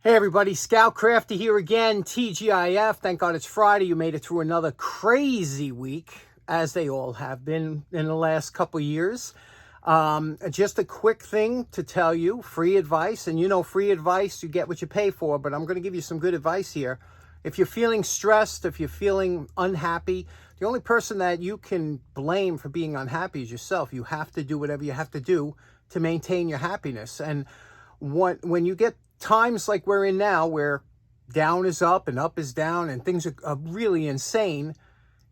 Hey everybody, Scout Crafty here again, TGIF. Thank God it's Friday. You made it through another crazy week, as they all have been in the last couple years. Just a quick thing to tell you, free advice. And you know, free advice, you get what you pay for, but I'm going to give you some good advice here. If you're feeling stressed, if you're feeling unhappy, the only person that you can blame for being unhappy is yourself. You have to do whatever you have to do to maintain your happiness. And when you get times like we're in now, where down is up and up is down and things are really insane,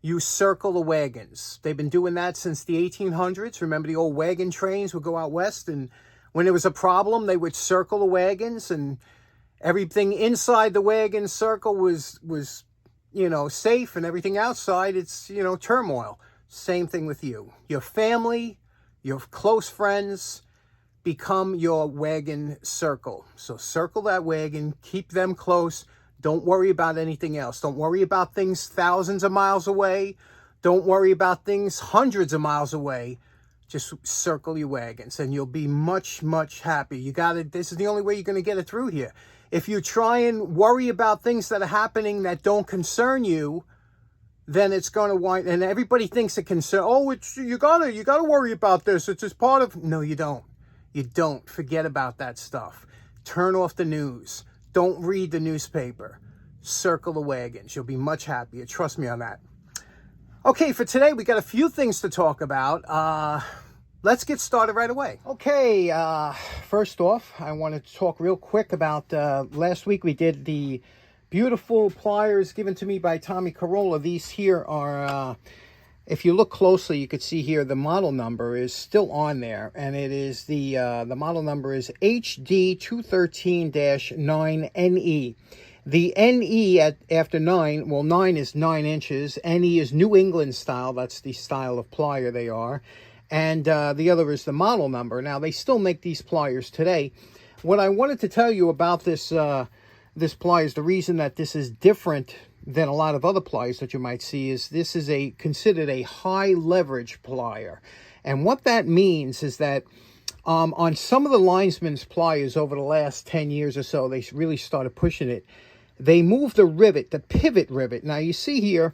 you circle the wagons. They've been doing that since the 1800s. Remember the old wagon trains would go out west, and when there was a problem, they would circle the wagons, and everything inside the wagon circle was safe, and everything outside, it's, turmoil. Same thing with you. Your family, your close friends, become your wagon circle. So circle that wagon, keep them close. Don't worry about anything else. Don't worry about things thousands of miles away. Don't worry about things hundreds of miles away. Just circle your wagons and you'll be much, much happy. This is the only way you're going to get it through here. If you try and worry about things that are happening that don't concern you, then it's going to wind, and everybody thinks it concern. Oh, you gotta worry about this. It's just part of. No, you don't. You don't. Forget about that stuff. Turn off the news. Don't read the newspaper. Circle the wagons. You'll be much happier. Trust me on that. Okay, for today, we got a few things to talk about. Let's get started right away. Okay, first off, I want to talk real quick about last week we did the beautiful pliers given to me by Tommy Carolla. These here are... if you look closely, you could see here the model number is still on there, and it is the model number is HD213-9NE. The NE after 9, well, 9 is 9 inches. NE is New England style. That's the style of plier they are. And the other is the model number. Now, they still make these pliers today. What I wanted to tell you about this pliers, the reason that this is different than a lot of other pliers that you might see, is this is considered a high leverage plier. And what that means is that on some of the linesman's pliers over the last 10 years or so, they really started pushing it. They moved the rivet, the pivot rivet. Now you see here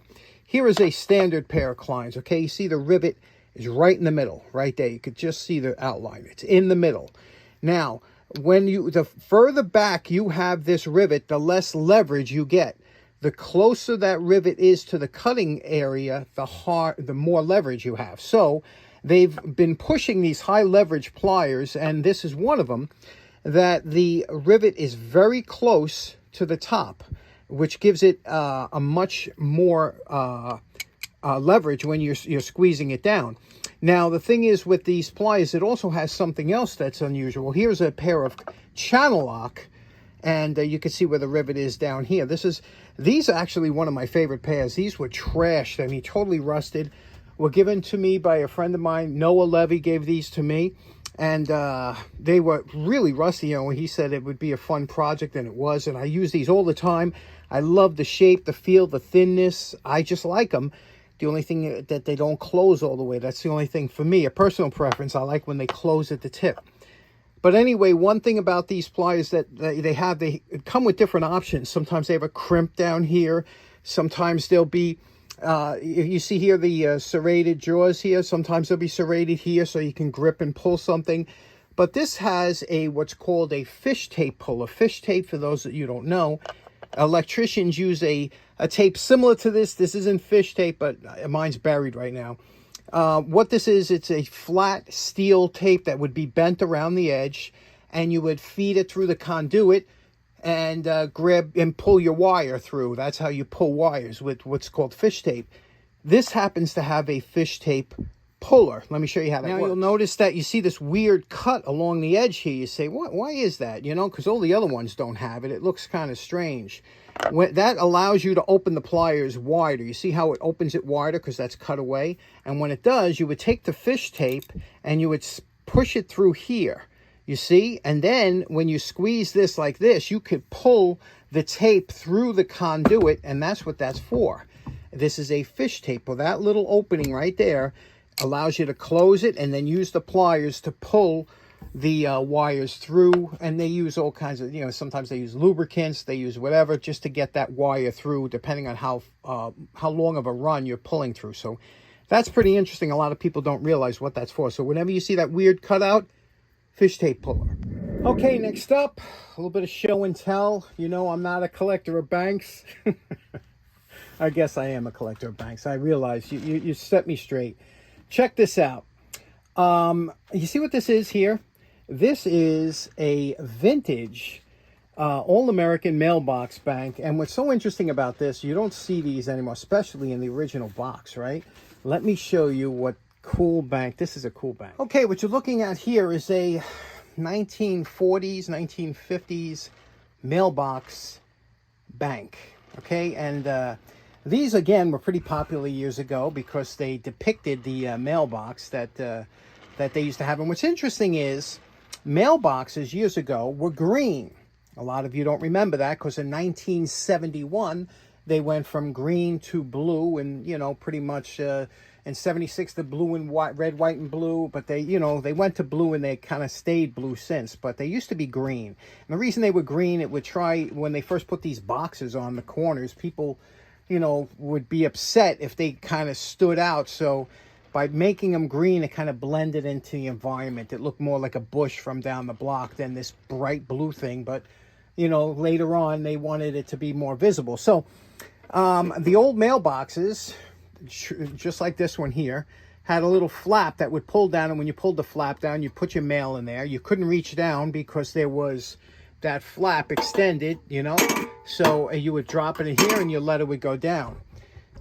is a standard pair of Kleins, okay? You see the rivet is right in the middle, right there. You could just see the outline. It's in the middle. Now, the further back you have this rivet, the less leverage you get. The closer that rivet is to the cutting area, the more leverage you have. So they've been pushing these high leverage pliers, and this is one of them, that the rivet is very close to the top, which gives it a much more leverage when you're squeezing it down. Now, the thing is with these pliers, it also has something else that's unusual. Here's a pair of channel lock, and you can see where the rivet is down here. These are actually one of my favorite pairs. These were trashed. I mean, totally rusted. Were given to me by a friend of mine. Noah Levy gave these to me. And they were really rusty. He said it would be a fun project, and it was. And I use these all the time. I love the shape, the feel, the thinness. I just like them. The only thing that they don't close all the way. That's the only thing for me. A personal preference. I like when they close at the tip. But anyway, one thing about these pliers that they come with different options. Sometimes they have a crimp down here. Sometimes they'll be, you see here the serrated jaws here. Sometimes they'll be serrated here so you can grip and pull something. But this has what's called a fish tape puller. Fish tape, for those that you don't know, electricians use a tape similar to this. This isn't fish tape, but mine's buried right now. What this is, it's a flat steel tape that would be bent around the edge, and you would feed it through the conduit and grab and pull your wire through. That's how you pull wires, with what's called fish tape. This happens to have a fish tape puller. Let me show you how that works. Now you'll notice that you see this weird cut along the edge here. You say, why is that? Because all the other ones don't have it. It looks kind of strange. That allows you to open the pliers wider. You see how it opens it wider because that's cut away? And when it does, you would take the fish tape and you would push it through here. You see? And then when you squeeze this like this, you could pull the tape through the conduit, and that's what that's for. This is a fish tape. Well, that little opening right there allows you to close it and then use the pliers to pull the wires through, and they use all kinds of, sometimes they use lubricants, they use whatever, just to get that wire through, depending on how long of a run you're pulling through. So that's pretty interesting. A lot of people don't realize what that's for. So whenever you see that weird cutout, fish tape puller. Okay, next up, a little bit of show and tell. I'm not a collector of banks. I guess I am a collector of banks. I realize you set me straight. Check this out. You see what this is here? This is a vintage all-American mailbox bank. And what's so interesting about this, you don't see these anymore, especially in the original box, right? Let me show you what cool bank. This is a cool bank. Okay, what you're looking at here is a 1940s, 1950s mailbox bank. Okay, and these, again, were pretty popular years ago because they depicted the mailbox that they used to have. And what's interesting is mailboxes years ago were green. A lot of you don't remember that because in 1971, they went from green to blue, and, pretty much in 76, the blue and white, red, white, and blue. But they went to blue and they kind of stayed blue since. But they used to be green. And the reason they were green, when they first put these boxes on the corners, people would be upset if they kind of stood out. So by making them green, it kind of blended into the environment. It looked more like a bush from down the block than this bright blue thing. But, later on, they wanted it to be more visible. So the old mailboxes, just like this one here, had a little flap that would pull down. And when you pulled the flap down, you put your mail in there. You couldn't reach down because there was that flap extended, So you would drop it in here and your letter would go down.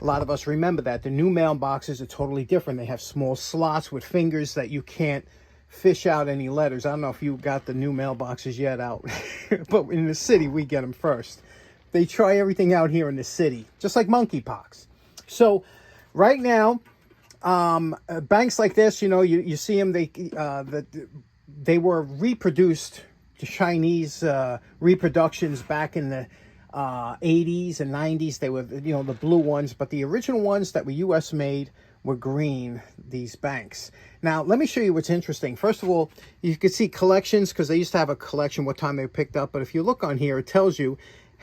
A lot of us remember that. The new mailboxes are totally different. They have small slots with fingers that you can't fish out any letters. I don't know if you got the new mailboxes yet out, but in the city, we get them first. They try everything out here in the city, just like monkeypox. So right now, banks like this, you see them, they were reproduced, the Chinese reproductions back in the 80s and 90s. They were, the blue ones, but the original ones that were U.S. made were green, these banks. Now, let me show you what's interesting. First of all, you can see collections, because they used to have a collection what time they were picked up. But if you look on here, it tells you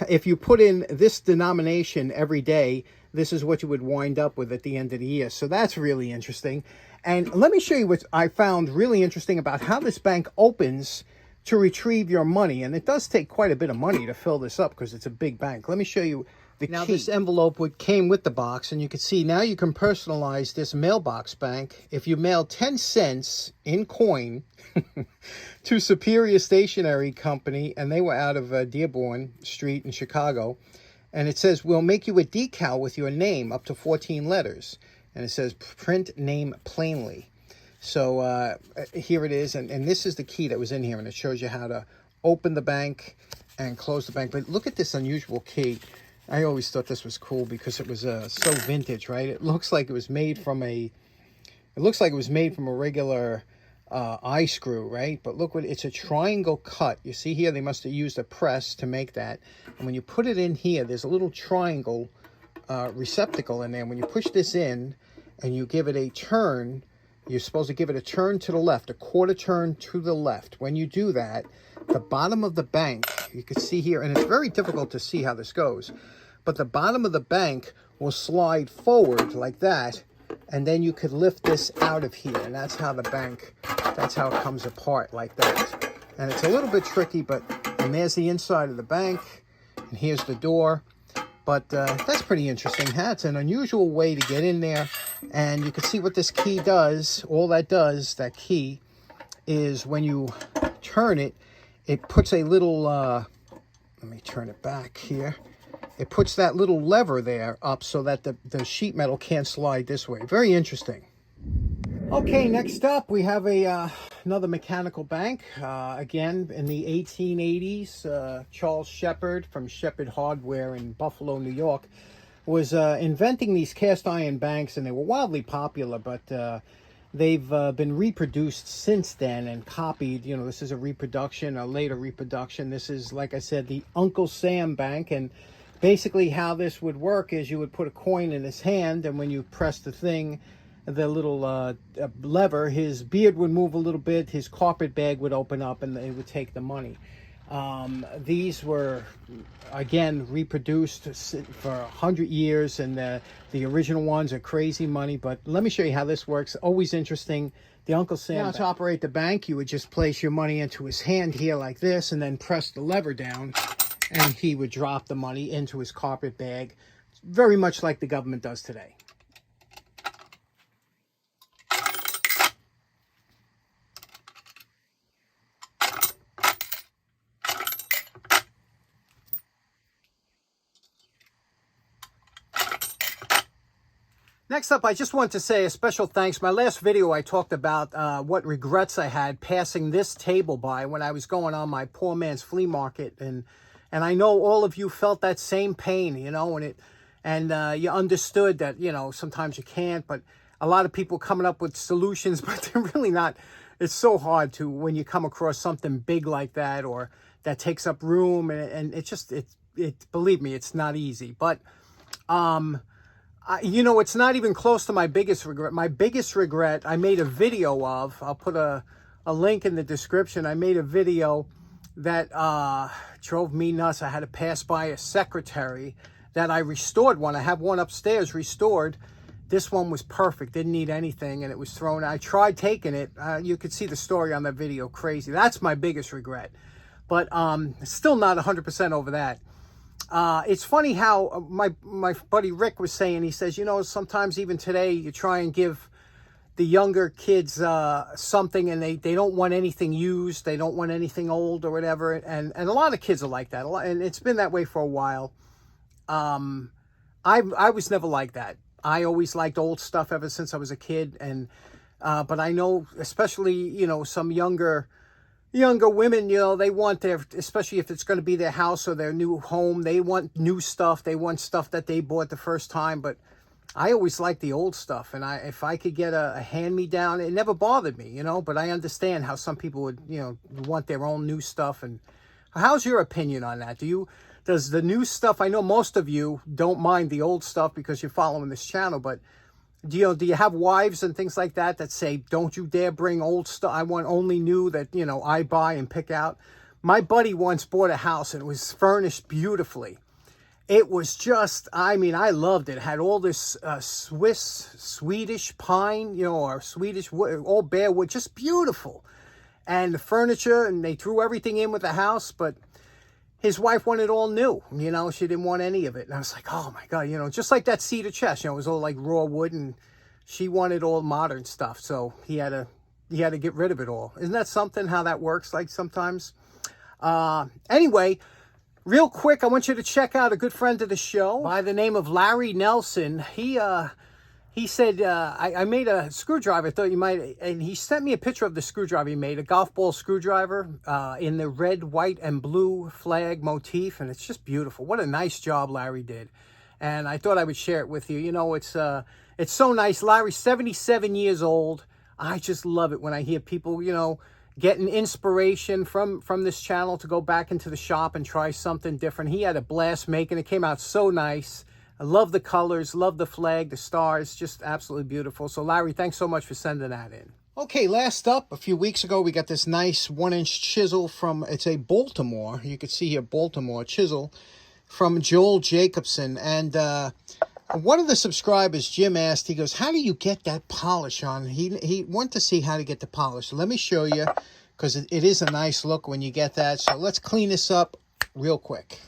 if you put in this denomination every day, this is what you would wind up with at the end of the year. So that's really interesting. And let me show you what I found really interesting about how this bank opens to retrieve your money. And it does take quite a bit of money to fill this up because it's a big bank. Let me show you the key. Now, this envelope came with the box, and you can see now you can personalize this mailbox bank. If you mail 10 cents in coin to Superior Stationery Company, and they were out of Dearborn Street in Chicago, and it says, we'll make you a decal with your name up to 14 letters. And it says, print name plainly. So here it is, and this is the key that was in here, and it shows you how to open the bank and close the bank. But look at this unusual key. I always thought this was cool because it was so vintage, right? It looks like it was made from a regular eye screw, right? But look, it's a triangle cut. You see here, they must have used a press to make that. And when you put it in here, there's a little triangle receptacle in there. When you push this in and you give it a turn, you're supposed to give it a turn to the left, a quarter turn to the left. When you do that, the bottom of the bank, you can see here, and it's very difficult to see how this goes, but the bottom of the bank will slide forward like that, and then you could lift this out of here, and that's how it comes apart like that. And it's a little bit tricky, and there's the inside of the bank, and here's the door. But that's pretty interesting. That's an unusual way to get in there. And you can see what this key does. All that does, that key, is when you turn it, it puts a little, let me turn it back here. It puts that little lever there up so that the sheet metal can't slide this way. Very interesting. Okay, next up we have another mechanical bank. Again, in the 1880s, Charles Shepard from Shepard Hardware in Buffalo, New York, was inventing these cast iron banks, and they were wildly popular, but they've been reproduced since then and copied. This is a reproduction, a later reproduction. This is, like I said, the Uncle Sam bank, and basically how this would work is you would put a coin in his hand, and when you press the thing, the little lever, his beard would move a little bit, his carpet bag would open up, and they would take the money. These were, again, reproduced for 100 years, and the original ones are crazy money. But let me show you how this works. Always interesting. The Uncle Sam. Now, to operate the bank, you would just place your money into his hand here like this, and then press the lever down, and he would drop the money into his carpet bag, very much like the government does today. Next up, I just want to say a special thanks. My last video, I talked about what regrets I had passing this table by when I was going on my poor man's flea market. And I know all of you felt that same pain, you know, and you understood that, you know, sometimes you can't. But a lot of people coming up with solutions, but they're really not. It's so hard to, when you come across something big like that, or that takes up room. And it just, believe me, it's not easy. But, you know, it's not even close to my biggest regret. My biggest regret, I made a video of. I'll put a link in the description. I made a video that drove me nuts. I had to pass by a secretary that I restored one. I have one upstairs restored. This one was perfect. Didn't need anything, and it was thrown. I tried taking it. You could see the story on that video. Crazy. That's my biggest regret. But still not 100% over that. It's funny how my buddy Rick was saying, he says, you know, sometimes even today you try and give the younger kids something, and they don't want anything used, they don't want anything old or whatever, and a lot of kids are like that, and it's been that way for a while. I was never like that. I always liked old stuff ever since I was a kid, and but I know, especially, you know, some younger women, you know, they want their, especially if it's going to be their house or their new home, they want new stuff. They want stuff that they bought the first time. But I always liked the old stuff. And if I could get a hand-me-down, it never bothered me, you know. But I understand how some people would, you know, want their own new stuff. And how's your opinion on that? Does the new stuff, I know most of you don't mind the old stuff because you're following this channel, but do you have wives and things like that that say, don't you dare bring old stuff, I want only new that, you know, I buy and pick out? My buddy once bought a house, and it was furnished beautifully. It was just, I mean, I loved it. It had all this Swedish pine, you know, or Swedish wood, all bare wood, just beautiful. And the furniture, and they threw everything in with the house, but his wife wanted all new, you know, she didn't want any of it. And I was like, oh my God, you know, just like that cedar chest, you know, it was all like raw wood, and she wanted all modern stuff. So he had to get rid of it all. Isn't that something, how that works, like sometimes? Anyway, real quick, I want you to check out a good friend of the show by the name of Larry Nelson. He said, I made a screwdriver, I thought you might, and he sent me a picture of the screwdriver he made, a golf ball screwdriver in the red, white, and blue flag motif, and it's just beautiful. What a nice job Larry did. And I thought I would share it with you. You know, it's so nice. Larry's 77 years old. I just love it when I hear people, you know, getting inspiration from this channel to go back into the shop and try something different. He had a blast making it. Came out so nice. I love the colors, love the flag, the stars, just absolutely beautiful. So, Larry, thanks so much for sending that in. Okay, last up, a few weeks ago, we got this nice 1-inch chisel from, it's a Baltimore. You can see here, Baltimore chisel from Joel Jacobson. And one of the subscribers, Jim, asked, he goes, how do you get that polish on? He wanted to see how to get the polish. So let me show you, because it is a nice look when you get that. So let's clean this up real quick.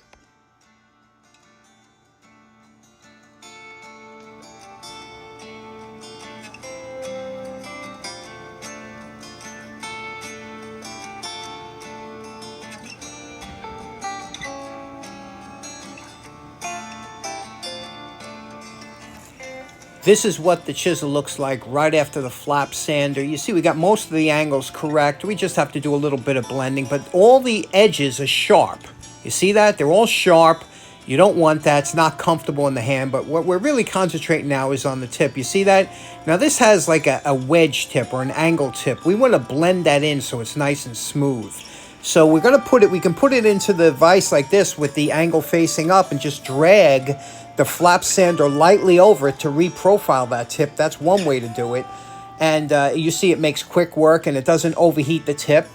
This is what the chisel looks like right after the flap sander. You see, we got most of the angles correct. We just have to do a little bit of blending, but all the edges are sharp. You see that? They're all sharp. You don't want that. It's not comfortable in the hand, but what we're really concentrating now is on the tip. You see that? Now, this has like a wedge tip or an angle tip. We want to blend that in so it's nice and smooth. So we can put it into the vise like this with the angle facing up and just drag the flap sander lightly over it to reprofile that tip. That's one way to do it. And you see it makes quick work and it doesn't overheat the tip.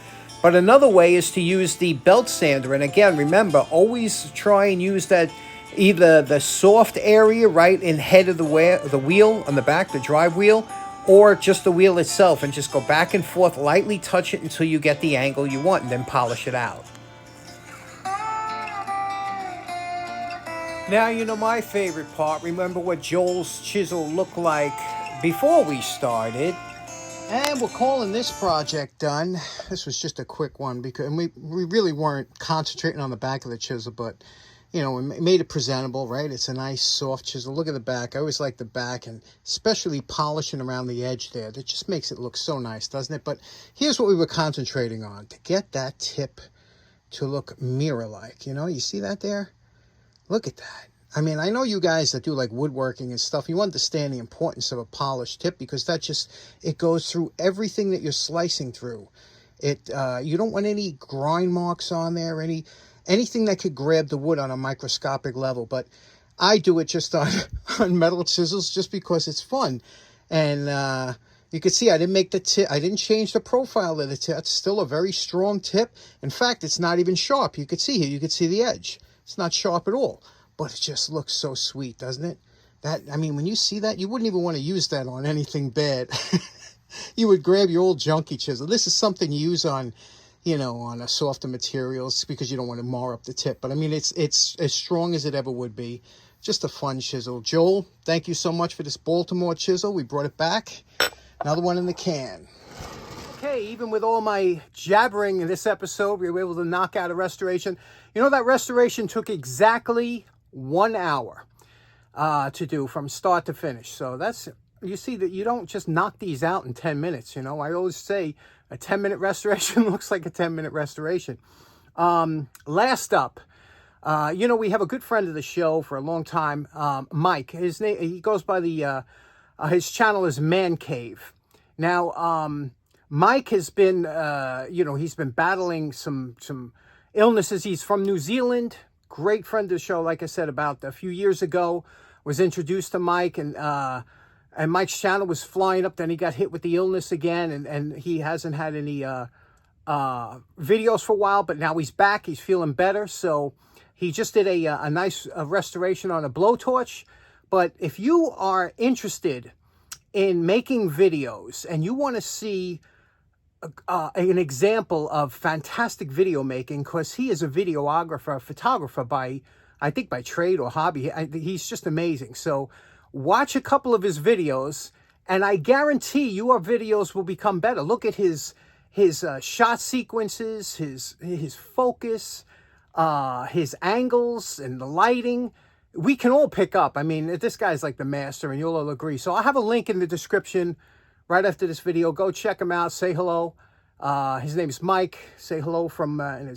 But another way is to use the belt sander. And again, remember, always try and use that either the soft area right in head of the wheel on the back, the drive wheel, or just the wheel itself, and just go back and forth, lightly touch it until you get the angle you want, and then polish it out. Now, you know my favorite part. Remember what Joel's chisel looked like before we started. And we're calling this project done. This was just a quick one because we really weren't concentrating on the back of the chisel, but you know, we made it presentable, right? It's a nice soft chisel. Look at the back. I always like the back, and especially polishing around the edge there. That just makes it look so nice, doesn't it? But here's what we were concentrating on, to get that tip to look mirror-like. You know, you see that there? Look at that. I mean, I know you guys that do like woodworking and stuff, you understand the importance of a polished tip, because that just, it goes through everything that you're slicing through. You don't want any grind marks on there, anything that could grab the wood on a microscopic level. But I do it just on metal chisels just because it's fun. And you can see I didn't make the tip, I didn't change the profile of the tip. It's still a very strong tip. In fact, it's not even sharp. You could see here, you could see the edge. It's not sharp at all. But it just looks so sweet, doesn't it? I mean, when you see that, you wouldn't even want to use that on anything bad. You would grab your old junky chisel. This is something you use on, you know, on a softer materials because you don't want to mar up the tip. But I mean, it's as strong as it ever would be. Just a fun chisel. Joel, thank you so much for this Baltimore chisel. We brought it back. Another one in the can. Okay, even with all my jabbering in this episode, we were able to knock out a restoration. You know, that restoration took exactly 1 hour to do from start to finish. So that's, you see that you don't just knock these out in 10 minutes. You know, I always say a 10-minute restoration looks like a 10-minute restoration. Last up, you know, we have a good friend of the show for a long time, Mike. His name, he goes by his channel is Man Cave. Now, Mike has been, you know, he's been battling some illnesses. He's from New Zealand. Great friend of the show, like I said, about a few years ago, was introduced to Mike, and Mike's channel was flying up. Then he got hit with the illness again, and he hasn't had any videos for a while, but now he's back. He's feeling better, so he just did a nice restoration on a blowtorch. But if you are interested in making videos and you want to see an example of fantastic video making, because he is a videographer, photographer I think by trade or hobby. He's just amazing. So watch a couple of his videos, and I guarantee your videos will become better. Look at his shot sequences, his focus, his angles, and the lighting. We can all pick up. I mean, this guy's like the master, and you'll all agree. So I'll have a link in the description right after this video. Go check him out. Say hello. His name is Mike. Say hello from and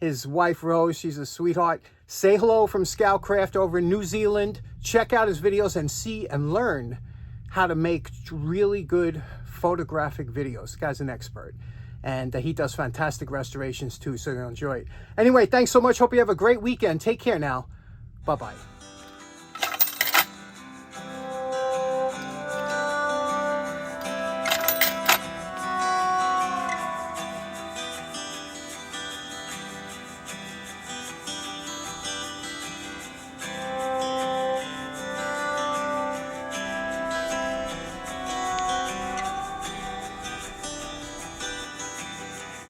his wife Rose. She's a sweetheart. Say hello from Scoutcraft over in New Zealand. Check out his videos and see and learn how to make really good photographic videos. This guy's an expert, and he does fantastic restorations too. So you'll enjoy it. Anyway, thanks so much. Hope you have a great weekend. Take care now. Bye bye.